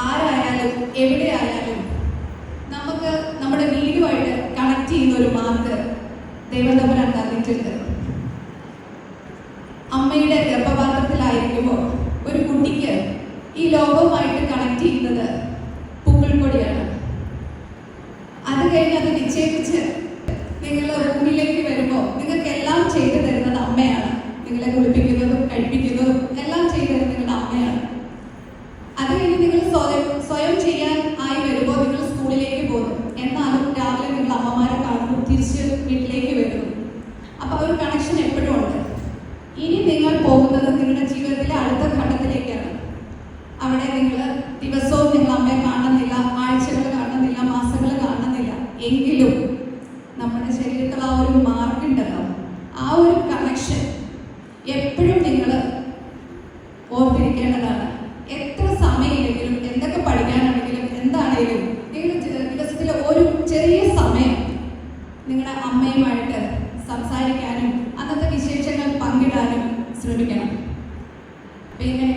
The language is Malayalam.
ആരായാലും എവിടെയായാലും നമുക്ക് നമ്മുടെ വീടുമായിട്ട് കണക്ട് ചെയ്യുന്ന ഒരു മാർക്ക് ദൈവതമ്പുരാൻ തന്നിട്ടുണ്ട്. അമ്മയുടെ ഗർഭപാത്രത്തിലായിരിക്കുമ്പോൾ ഒരു കുട്ടിക്ക് ഈ ലോകവുമായിട്ട് കണക്ട് ചെയ്യുന്നത് പൂക്കൾക്കൊടിയാണ്. അത് കഴിഞ്ഞ് അത് നിക്ഷേപിച്ച് നിങ്ങൾ റൂമിലേക്ക് വരുമ്പോൾ നിങ്ങൾക്ക് എല്ലാം ചെയ്തു തരുന്നത് അമ്മയാണ്. നിങ്ങളെ കുളിപ്പിക്കുന്നതും കഴിപ്പിക്കുന്നതും എല്ലാം ചെയ്തു തരുന്നത് നിങ്ങളുടെ അമ്മയാണ്. അത് കഴിഞ്ഞ് നിങ്ങൾ സ്വയം ചെയ്യാൻ ആയി വരുമ്പോൾ നിങ്ങൾ സ്കൂളിലേക്ക് പോകുന്നു. എന്നാലും രാവിലെ നിങ്ങൾ അമ്മമാരെ കാണുമ്പോൾ തിരിച്ച് വീട്ടിലേക്ക് വരുന്നു. അപ്പോൾ ഒരു കണക്ഷൻ എപ്പോഴും ഉണ്ട്. ഇനി നിങ്ങൾ പോകുന്നത് നിങ്ങളുടെ ജീവിതത്തിലെ അടുത്ത ഘട്ടത്തിലേക്കാണ്. അവിടെ നിങ്ങൾ ദിവസവും നിങ്ങൾ അമ്മയെ കാണുന്നില്ല, ആഴ്ചകൾ കാണുന്നില്ല, മാസങ്ങൾ കാണുന്നില്ല. എങ്കിലും നമ്മുടെ ശരീരത്തിൽ ആ ഒരു മാർക്കുണ്ടല്ലോ, ആ ഒരു കണക്ഷൻ എപ്പോഴും നിങ്ങൾ ഓർത്തിരിക്കേണ്ടതാണ്. എത്ര സമയമില്ലെങ്കിലും, എന്തൊക്കെ പഠിക്കാനാണെങ്കിലും, എന്താണെങ്കിലും നിങ്ങൾ ദിവസത്തിലെ ഒരു ചെറിയ സമയം നിങ്ങളുടെ അമ്മയുമായിട്ട് സംസാരിക്കാനും അന്നത്തെ വിശേഷങ്ങൾ പങ്കിടാനും ശ്രമിക്കണം. പിന്നെ